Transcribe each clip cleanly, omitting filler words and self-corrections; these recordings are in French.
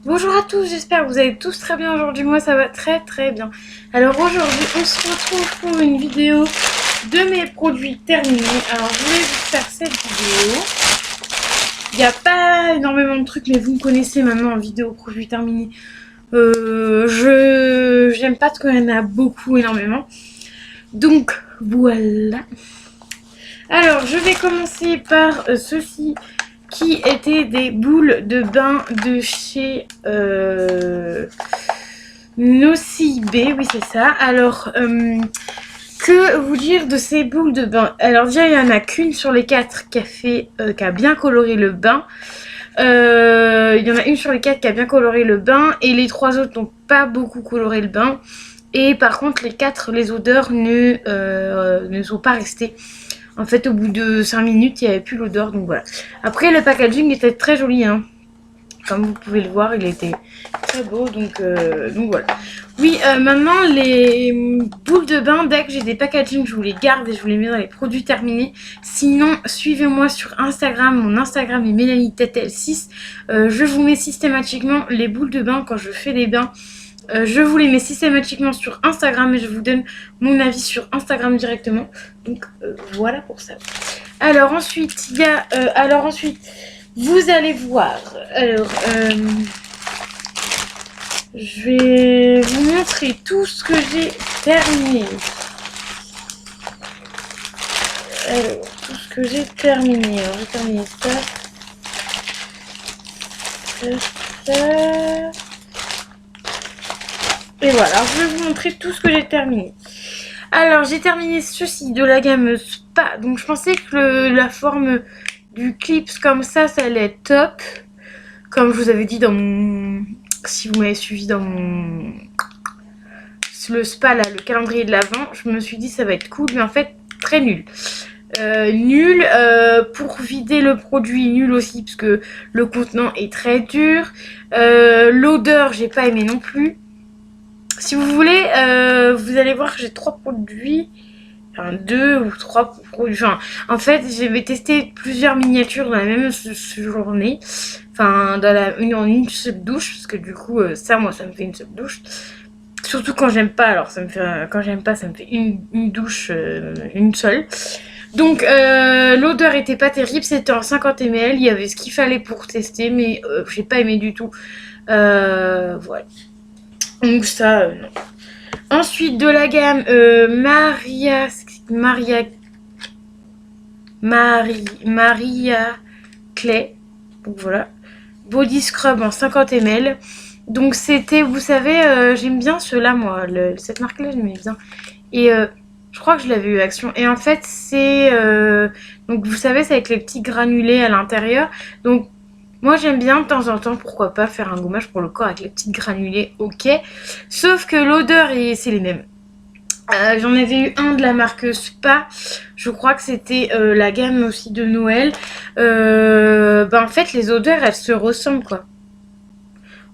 Bonjour à tous, j'espère que vous allez tous très bien aujourd'hui. Moi ça va très très bien. Alors aujourd'hui on se retrouve pour une vidéo de mes produits terminés. Alors je voulais vous faire cette vidéo. Il n'y a pas énormément de trucs, mais vous me connaissez maintenant en vidéo produits terminés. J'aime pas quand il y en a beaucoup énormément. Donc voilà. Alors je vais commencer par ceci qui étaient des boules de bain de chez Nocibé, oui c'est ça. Alors, que vous dire de ces boules de bain? Alors déjà, il n'y en a qu'une sur les 4 qui a bien coloré le bain. Il y en a une sur les 4 qui a bien coloré le bain et les 3 autres n'ont pas beaucoup coloré le bain. Et par contre, les 4, les odeurs ne sont pas restées. En fait, au bout de 5 minutes, il n'y avait plus l'odeur, donc voilà. Après, le packaging était très joli, hein. Comme vous pouvez le voir, il était très beau, donc voilà. Oui, maintenant, les boules de bain, dès que j'ai des packagings, je vous les garde et je vous les mets dans les produits terminés. Sinon, suivez-moi sur Instagram. Mon Instagram est MélanieTetel6. Je vous mets systématiquement les boules de bain quand je fais les bains. Je vous les mets systématiquement sur Instagram et je vous donne mon avis sur Instagram directement. Donc voilà pour ça. Alors ensuite, vous allez voir. Alors, je vais vous montrer tout ce que j'ai terminé. Alors, tout ce que j'ai terminé. Alors, j'ai terminé ça. Ça. Et voilà, je vais vous montrer tout ce que j'ai terminé. Alors, j'ai terminé ceci de la gamme Spa. Donc, je pensais que la forme du clips comme ça allait être top. Comme je vous avais dit dans mon... Si vous m'avez suivi dans mon... Le Spa, là, le calendrier de l'Avent, je me suis dit ça va être cool. Mais en fait, très nul. Nul pour vider le produit, nul aussi parce que le contenant est très dur. L'odeur, j'ai pas aimé non plus. Si vous voulez, vous allez voir que j'ai 3 produits, enfin 2 ou 3 produits. Enfin, en fait, j'avais testé plusieurs miniatures dans la même journée. Enfin, en une seule douche, parce que du coup, ça, moi, ça me fait une seule douche. Surtout quand j'aime pas, alors ça me fait, quand j'aime pas, ça me fait une douche, une seule. Donc l'odeur était pas terrible, c'était en 50 ml, il y avait ce qu'il fallait pour tester, mais j'ai pas aimé du tout. Voilà. Donc ça, non. Ensuite de la gamme Maria Clay. Donc voilà. Body Scrub en 50 ml. Donc c'était, vous savez, j'aime bien ceux-là moi, cette marque-là j'aimais bien. Et je crois que je l'avais eu Action. Et en fait c'est, donc vous savez c'est avec les petits granulés à l'intérieur. Donc moi j'aime bien de temps en temps, pourquoi pas faire un gommage pour le corps avec les petits granulés, ok. Sauf que l'odeur, c'est les mêmes. J'en avais eu un de la marque Spa, je crois que c'était la gamme aussi de Noël. En fait les odeurs elles se ressemblent quoi.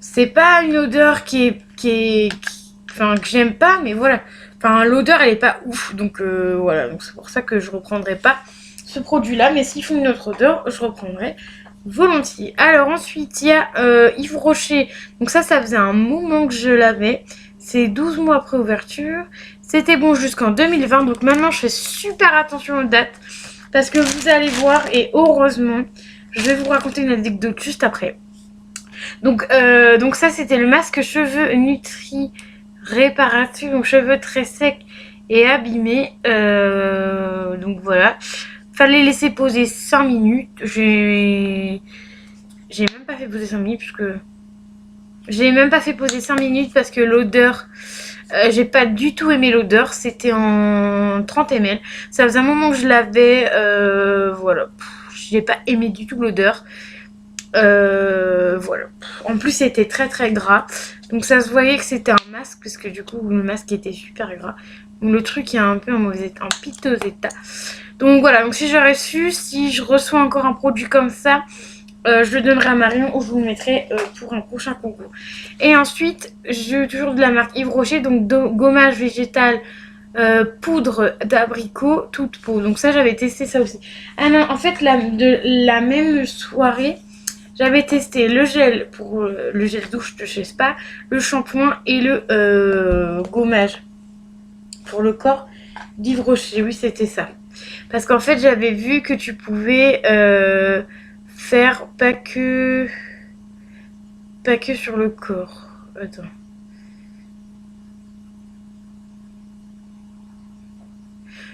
C'est pas une odeur enfin que j'aime pas, mais voilà. Enfin l'odeur elle est pas ouf, donc voilà. Donc c'est pour ça que je reprendrai pas ce produit là, mais s'ils font une autre odeur, je reprendrai volontiers. Alors ensuite il y a Yves Rocher. Donc ça faisait un moment que je l'avais. C'est 12 mois après ouverture. C'était bon jusqu'en 2020. Donc maintenant je fais super attention aux dates. Parce que vous allez voir, et heureusement, je vais vous raconter une anecdote juste après. Donc ça c'était le masque cheveux Nutri réparatif. Donc cheveux très secs et abîmés. Donc voilà. Fallait laisser poser 5 minutes. J'ai même pas fait poser 5 minutes puisque... J'ai même pas fait poser 5 minutes parce que l'odeur... j'ai pas du tout aimé l'odeur. C'était en 30 ml. Ça faisait un moment que je l'avais. Voilà. J'ai pas aimé du tout l'odeur. Voilà. En plus, c'était très très gras. Donc ça se voyait que c'était un masque parce que du coup, le masque était super gras. Donc le truc est un peu en piteux état. Donc voilà, donc si j'aurais su, si je reçois encore un produit comme ça, je le donnerai à Marion ou je vous le mettrai pour un prochain concours. Et ensuite, j'ai toujours de la marque Yves Rocher, donc gommage végétal, poudre d'abricot, toute peau. Donc ça, j'avais testé ça aussi. Ah non, en fait, la même soirée, J'avais testé le gel pour le gel douche de chez Spa, le shampoing et le gommage pour le corps d'Yves Rocher. Oui, c'était ça. Parce qu'en fait, j'avais vu que tu pouvais faire pas que sur le corps. Attends.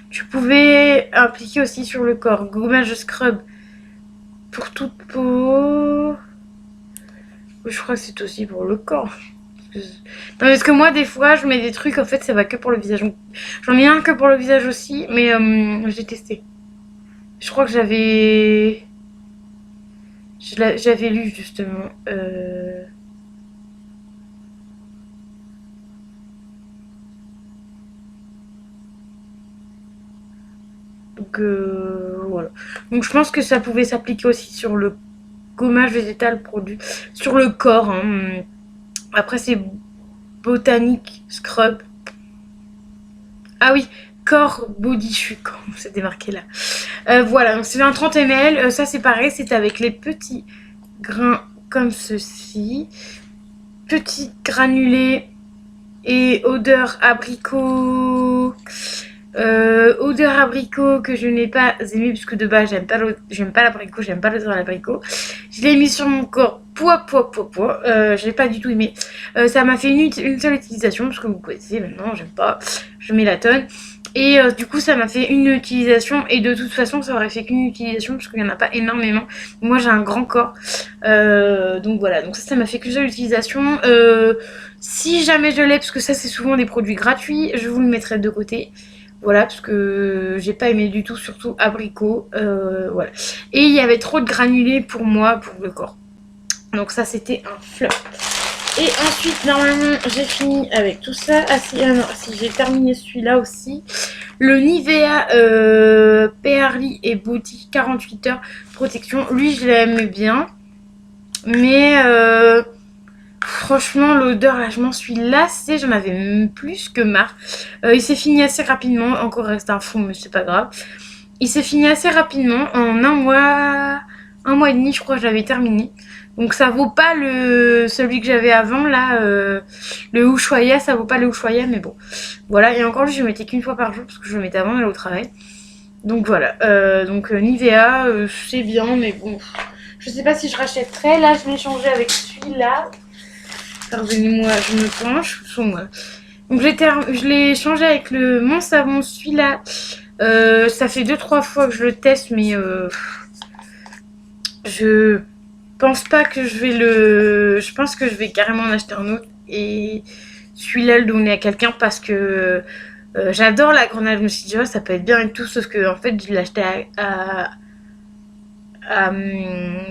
Tu pouvais appliquer aussi sur le corps. Gommage scrub pour toute peau. Je crois que c'est aussi pour le corps. Non, parce que moi, des fois, je mets des trucs, en fait, ça va que pour le visage. J'en ai un que pour le visage aussi, mais j'ai testé. Je crois que j'avais lu, justement. Donc, voilà. Donc, je pense que ça pouvait s'appliquer aussi sur le gommage végétal produit. Sur le corps, hein. Après, c'est Botanique Scrub. Ah oui, Core Body, je suis con, c'était marqué là. Voilà, donc c'est un 30 ml. Ça, c'est pareil, c'est avec les petits grains comme ceci. Petits granulés et odeur abricot. Odeur abricot que je n'ai pas aimé puisque de base j'aime pas l'abricot, j'aime pas l'odeur à l'abricot. Je l'ai mis sur mon corps, poids. Je l'ai pas du tout aimé. Ça m'a fait une seule utilisation parce que vous connaissez maintenant, j'aime pas, je mets la tonne. Et du coup ça m'a fait une utilisation et de toute façon ça aurait fait qu'une utilisation parce qu'il n'y en a pas énormément. Moi j'ai un grand corps. Donc voilà, donc ça m'a fait qu'une seule utilisation. Si jamais je l'ai, parce que ça c'est souvent des produits gratuits, je vous le mettrai de côté. Voilà, parce que j'ai pas aimé du tout, surtout abricot. Voilà. Et il y avait trop de granulés pour moi, pour le corps. Donc ça, c'était un flop. Et ensuite, normalement, j'ai fini avec tout ça. Ah si, si j'ai terminé celui-là aussi. Le Nivea Pearly et Body 48 heures protection. Lui, je l'aime bien. Mais franchement, l'odeur, là, je m'en suis lassée. J'en avais même plus que marre. Il s'est fini assez rapidement. Encore reste un fond, mais c'est pas grave. Il s'est fini assez rapidement. En un mois et demi, je crois, je l'avais terminé. Donc ça vaut pas celui que j'avais avant, là. Le Ushuaïa, ça vaut pas le Ushuaïa, mais bon. Voilà, et encore lui, je le mettais qu'une fois par jour, parce que je le mettais avant d'aller au travail. Donc voilà. Donc Nivea, c'est bien, mais bon. Je sais pas si je rachèterai. Là, je l'ai changé avec celui-là. Pardonnez-moi, je me penche sur moi. Donc je l'ai changé avec mon savon, celui-là. Ça fait 2-3 fois que je le teste, mais je pense pas que je vais je pense que je vais carrément en acheter un autre et celui-là le donner à quelqu'un parce que j'adore la grenade. Je me suis dit, oh, ça peut être bien et tout, sauf que en fait, je l'ai acheté à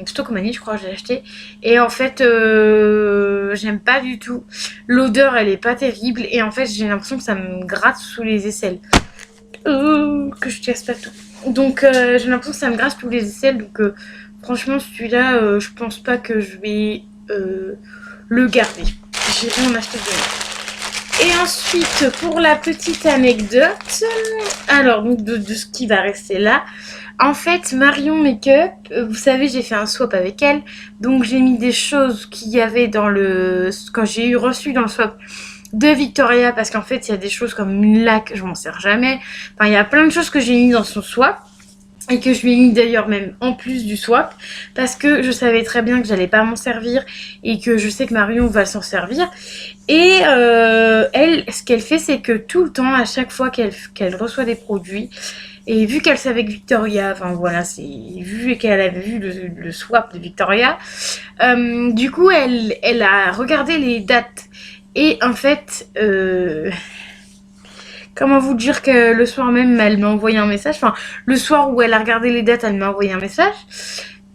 Stockmanny, je crois que j'ai acheté. Et en fait, j'aime pas du tout. L'odeur, elle est pas terrible. Et en fait, j'ai l'impression que ça me gratte sous les aisselles. Que je casse pas tout. Donc, j'ai l'impression que ça me gratte sous les aisselles. Donc, franchement, celui-là, je pense pas que je vais le garder. J'irai en acheter deux. Et ensuite, pour la petite anecdote, alors, donc de ce qui va rester là. En fait, Marion Makeup, vous savez, j'ai fait un swap avec elle. Donc, j'ai mis des choses qu'il y avait quand j'ai reçu dans le swap de Victoria. Parce qu'en fait, il y a des choses comme une laque, je m'en sers jamais. Enfin, il y a plein de choses que j'ai mis dans son swap. Et que je lui ai mis d'ailleurs même en plus du swap. Parce que je savais très bien que j'allais pas m'en servir. Et que je sais que Marion va s'en servir. Et elle, ce qu'elle fait, c'est que tout le temps, à chaque fois qu'elle reçoit des produits... Et vu qu'elle savait que Victoria, enfin voilà, vu qu'elle avait vu le swap de Victoria, du coup elle a regardé les dates. Et en fait, comment vous dire que le soir même, elle m'a envoyé un message. Enfin, le soir où elle a regardé les dates, elle m'a envoyé un message.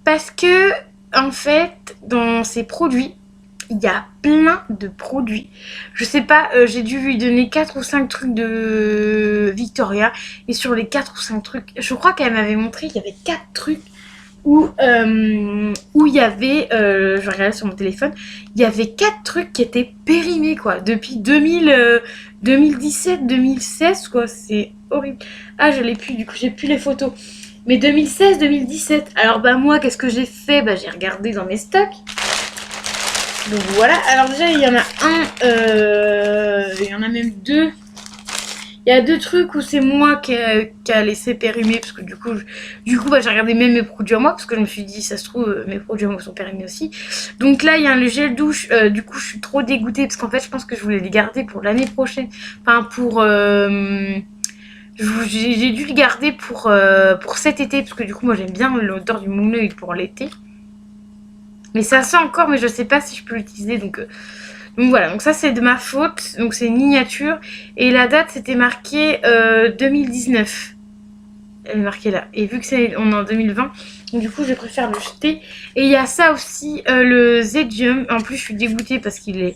Parce que, en fait, dans ses produits, il y a plein de produits. Je sais pas, j'ai dû lui donner 4 ou 5 trucs de Victoria. Et sur les 4 ou 5 trucs, je crois qu'elle m'avait montré qu'il y avait 4 trucs où il y avait, je vais regarder sur mon téléphone, il y avait 4 trucs qui étaient périmés, quoi. Depuis 2017, 2016, quoi. C'est horrible. Ah, je l'ai plus, du coup, j'ai plus les photos. Mais 2016-2017. Alors bah moi, qu'est-ce que j'ai fait? Bah j'ai regardé dans mes stocks. Donc voilà. Alors déjà, il y en a il y en a même deux. Il y a deux trucs où c'est moi qui a laissé périmer parce que du coup bah, j'ai regardé même mes produits à moi parce que je me suis dit ça se trouve mes produits à moi sont périmés aussi. Donc là il y a le gel douche. Du coup je suis trop dégoûtée parce qu'en fait je pense que je voulais les garder pour l'année prochaine. Enfin pour j'ai dû le garder pour cet été parce que du coup moi j'aime bien l'odeur du moulin pour l'été. Mais ça sent encore mais je sais pas si je peux l'utiliser donc voilà, donc ça c'est de ma faute, donc c'est une miniature. Et la date c'était marqué 2019. Elle est marquée là. Et vu que on est en 2020, donc du coup je préfère le jeter. Et il y a ça aussi, le Zedium. En plus je suis dégoûtée parce il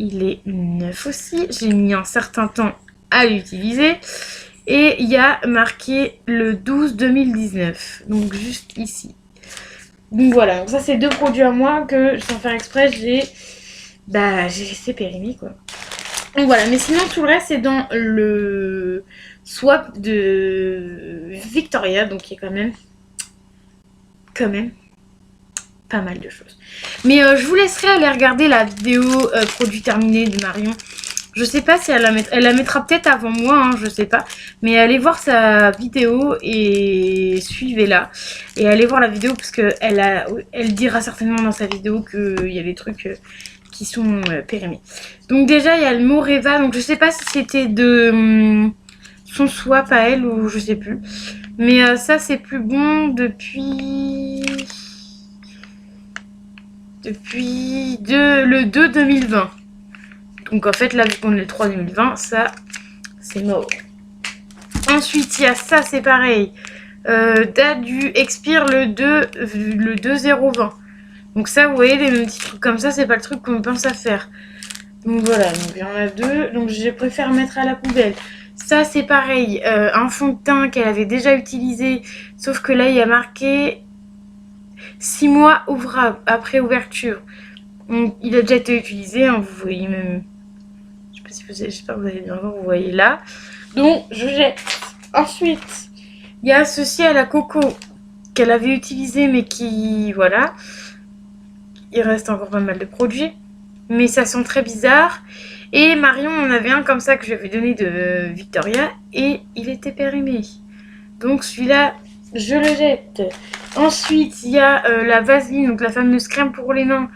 est neuf aussi. J'ai mis un certain temps à l'utiliser. Et il y a marqué le 12-2019. Donc juste ici. Donc voilà, donc ça c'est deux produits à moi que sans faire exprès j'ai laissé périmer quoi. Donc voilà, mais sinon tout le reste c'est dans le swap de Victoria, donc il y a quand même pas mal de choses. Mais je vous laisserai aller regarder la vidéo produit terminé de Marion. Je sais pas si elle la mettra peut-être avant moi, hein, je sais pas. Mais allez voir sa vidéo et suivez-la. Et allez voir la vidéo parce que elle dira certainement dans sa vidéo qu'il y a des trucs qui sont périmés. Donc déjà il y a le Moreva. Donc je sais pas si c'était de son swap à elle ou je sais plus. Mais ça c'est plus bon depuis le 2 2020. Donc en fait là vu qu'on est le 3 2020, ça c'est mort. Ensuite il y a ça, c'est pareil. Date du expire le 2/0/20. Donc ça vous voyez les mêmes petits trucs comme ça, c'est pas le truc qu'on pense à faire. Donc voilà, donc il y en a deux. Donc je préfère mettre à la poubelle. Ça c'est pareil, un fond de teint qu'elle avait déjà utilisé. Sauf que là il y a marqué 6 mois ouvrable après ouverture. Donc, il a déjà été utilisé, hein, vous voyez même. J'espère que vous allez bien voir, vous voyez là. Donc je jette. Ensuite, il y a ceci à la coco qu'elle avait utilisé mais qui voilà. Il reste encore pas mal de produits. Mais ça sent très bizarre. Et Marion en avait un comme ça que je lui avais donné de Victoria. Et il était périmé. Donc celui-là, je le jette. Ensuite, il y a la Vaseline, donc la fameuse crème pour les mains.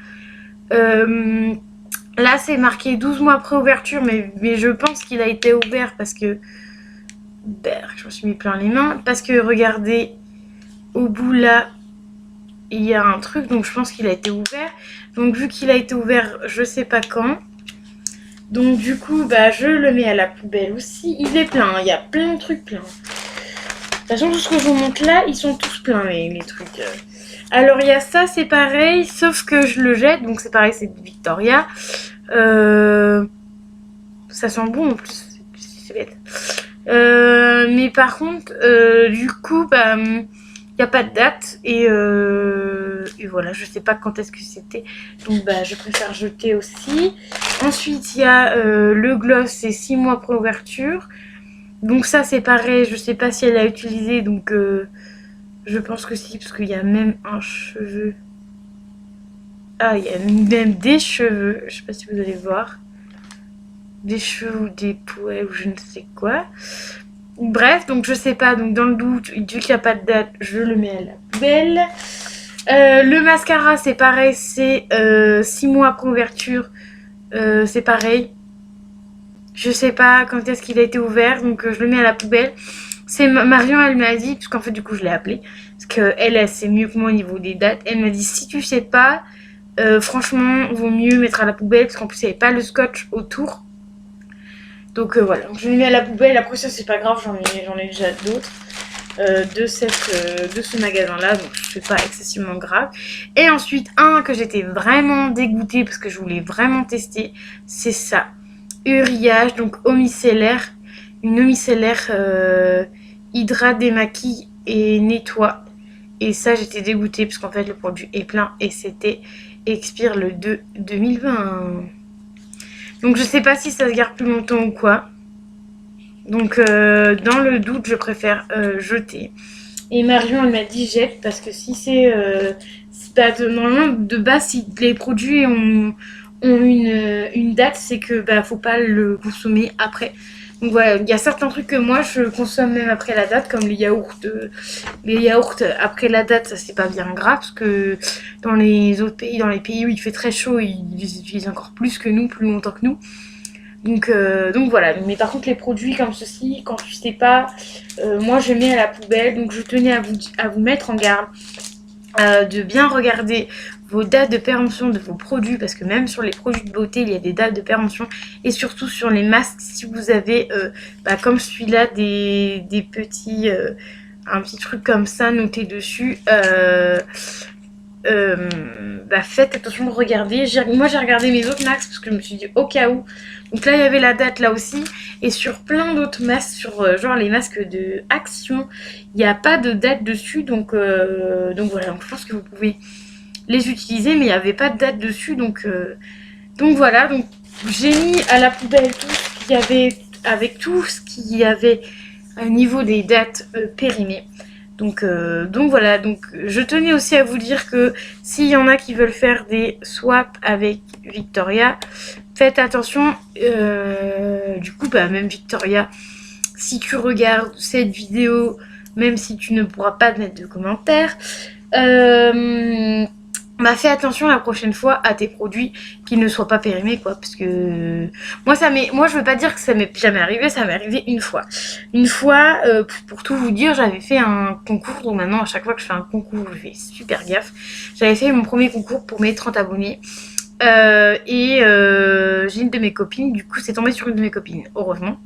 Là, c'est marqué 12 mois après ouverture. Mais je pense qu'il a été ouvert parce que... je me suis mis plein les mains. Parce que regardez, au bout là... il y a un truc, donc je pense qu'il a été ouvert. Donc vu qu'il a été ouvert, je sais pas quand. Donc du coup, je le mets à la poubelle aussi. Il est plein, il y a plein de trucs pleins. De toute façon, tout ce que je vous montre là, ils sont tous pleins les trucs. Alors il y a ça, c'est pareil, sauf que je le jette. Donc c'est pareil, c'est Victoria. Ça sent bon en plus, c'est bête. Mais par contre, du coup, il n'y a pas de date et voilà, je sais pas quand est-ce que c'était. Donc je préfère jeter aussi. Ensuite, il y a le gloss, c'est 6 mois après ouverture. Donc ça, c'est pareil, je sais pas si elle a utilisé. Donc je pense que si, parce qu'il y a même un cheveu. Ah, il y a même des cheveux. Je sais pas si vous allez voir. Des cheveux ou des poils ou je ne sais quoi. Bref, donc je sais pas, donc dans le doute, vu qu'il n'y a pas de date, je le mets à la poubelle. Le mascara, c'est pareil, c'est 6 mois après ouverture, c'est pareil. Je sais pas quand est-ce qu'il a été ouvert, donc je le mets à la poubelle. C'est Marion, elle m'a dit, puisqu'en fait du coup je l'ai appelée, parce qu'elle sait mieux que moi au niveau des dates. Elle m'a dit si tu sais pas, franchement, vaut mieux mettre à la poubelle, parce qu'en plus il n'y avait pas le scotch autour. Donc voilà, donc je le mets à la poubelle. Après ça c'est pas grave, j'en ai déjà d'autres de ce magasin là, donc c'est pas excessivement grave. Et ensuite un que j'étais vraiment dégoûtée parce que je voulais vraiment tester, c'est ça, Uriage, donc eau micellaire, une eau micellaire hydrate, démaquille et nettoie. Et ça j'étais dégoûtée parce qu'en fait le produit est plein et c'était expire le 2 2020. Donc je sais pas si ça se garde plus longtemps ou quoi. Donc dans le doute, je préfère jeter. Et Marion, elle m'a dit jette parce que si c'est pas normalement de base, si les produits ont une date, c'est que bah faut pas le consommer après. Donc voilà, il y a certains trucs que moi je consomme même après la date, comme les yaourts. Les yaourts après la date, ça c'est pas bien grave parce que dans les autres pays, dans les pays où il fait très chaud, ils les utilisent encore plus que nous, plus longtemps que nous. Donc voilà, mais par contre les produits comme ceci, quand je sais pas, moi je mets à la poubelle, donc je tenais à vous mettre en garde de bien regarder vos dates de péremption de vos produits, parce que même sur les produits de beauté il y a des dates de péremption, et surtout sur les masques si vous avez comme celui-là des petits un petit truc comme ça noté dessus. Faites attention de regarder. Moi j'ai regardé mes autres masques parce que je me suis dit au cas où. Donc là il y avait la date là aussi. Et sur plein d'autres masques, sur genre les masques de Action, il n'y a pas de date dessus. Donc voilà, donc je pense que vous pouvez les utiliser, mais il n'y avait pas de date dessus. Donc voilà, donc j'ai mis à la poubelle tout ce qu'il y avait, avec tout ce qu'il y avait au niveau des dates périmées. Donc voilà, donc je tenais aussi à vous dire que s'il y en a qui veulent faire des swaps avec Victoria, faites attention. Du coup, même Victoria, si tu regardes cette vidéo, même si tu ne pourras pas mettre de commentaires, fais attention la prochaine fois à tes produits qui ne soient pas périmés, quoi, parce que moi je veux pas dire que ça m'est jamais arrivé, ça m'est arrivé une fois. Une fois, pour tout vous dire, j'avais fait un concours, donc maintenant à chaque fois que je fais un concours, je fais super gaffe. J'avais fait mon premier concours pour mes 30 abonnés. J'ai une de mes copines, du coup c'est tombé sur une de mes copines, heureusement.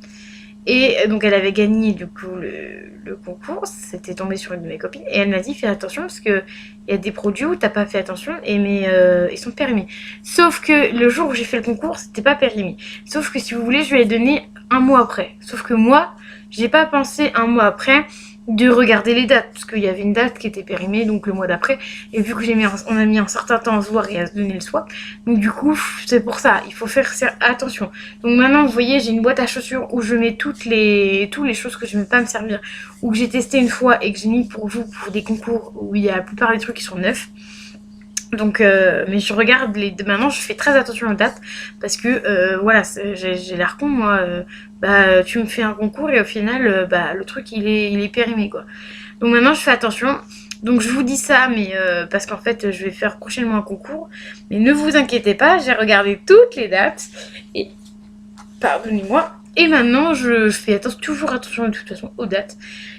Et donc elle avait gagné du coup le concours, c'était tombé sur une de mes copines, et elle m'a dit fais attention parce que il y a des produits où t'as pas fait attention, mais ils sont périmés. Sauf que le jour où j'ai fait le concours, c'était pas périmé. Sauf que si vous voulez, je lui ai donné un mois après. Sauf que moi, j'ai pas pensé un mois après de regarder les dates, parce qu'il y avait une date qui était périmée, donc le mois d'après, et vu que on a mis un certain temps à se voir et à se donner le swap, donc du coup c'est pour ça, il faut faire attention. Donc maintenant vous voyez, j'ai une boîte à chaussures où je mets toutes les choses que je ne vais pas me servir, ou que j'ai testé une fois et que j'ai mis pour vous pour des concours où il y a la plupart des trucs qui sont neufs. Donc mais je regarde maintenant, je fais très attention aux dates parce que voilà, j'ai l'air con moi. Tu me fais un concours et au final le truc il est périmé, quoi. Donc maintenant je fais attention. Donc je vous dis ça, mais parce qu'en fait je vais faire prochainement un concours, mais ne vous inquiétez pas, j'ai regardé toutes les dates et pardonnez-moi. Et maintenant, je fais toujours attention de toute façon aux dates.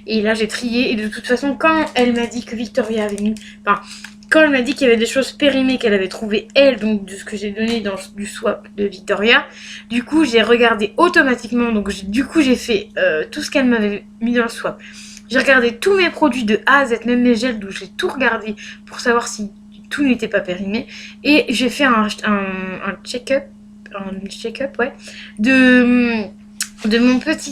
Et là, j'ai trié. Et de toute façon, quand elle m'a dit que Victoria avait mis... Enfin, quand elle m'a dit qu'il y avait des choses périmées qu'elle avait trouvées, elle, donc de ce que j'ai donné dans du swap de Victoria, du coup, j'ai regardé automatiquement. Donc, j'ai fait tout ce qu'elle m'avait mis dans le swap. J'ai regardé tous mes produits de A à Z, même mes gels, donc j'ai tout regardé pour savoir si tout n'était pas périmé. Et j'ai fait un check-up, ouais, de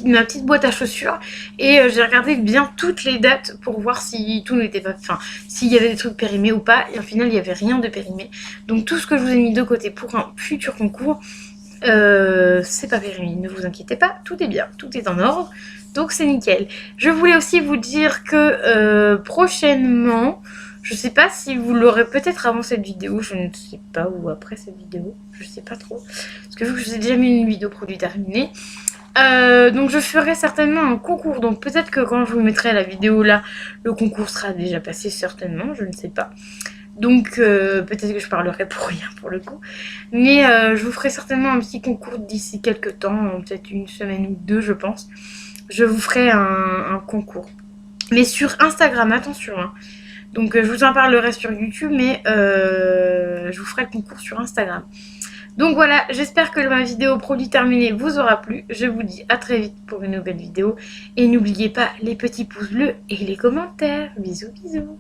ma petite boîte à chaussures, et j'ai regardé bien toutes les dates pour voir si tout n'était pas, enfin s'il y avait des trucs périmés ou pas, et au final il n'y avait rien de périmé. Donc tout ce que je vous ai mis de côté pour un futur concours, c'est pas périmé, ne vous inquiétez pas, tout est bien, tout est en ordre, donc c'est nickel. Je voulais aussi vous dire que prochainement, je sais pas si vous l'aurez peut-être avant cette vidéo, je ne sais pas, ou après cette vidéo, je sais pas trop, parce que vu que je vous ai déjà mis une vidéo produit terminée, donc je ferai certainement un concours, donc peut-être que quand je vous mettrai la vidéo là, le concours sera déjà passé, certainement, je ne sais pas. Donc peut-être que je parlerai pour rien pour le coup, mais je vous ferai certainement un petit concours d'ici quelques temps, peut-être une semaine ou deux je pense. Je vous ferai un concours, mais sur Instagram, attention hein. Donc je vous en parlerai sur YouTube, mais je vous ferai le concours sur Instagram. Donc voilà, j'espère que ma vidéo produit terminée vous aura plu. Je vous dis à très vite pour une nouvelle vidéo. Et n'oubliez pas les petits pouces bleus et les commentaires. Bisous bisous.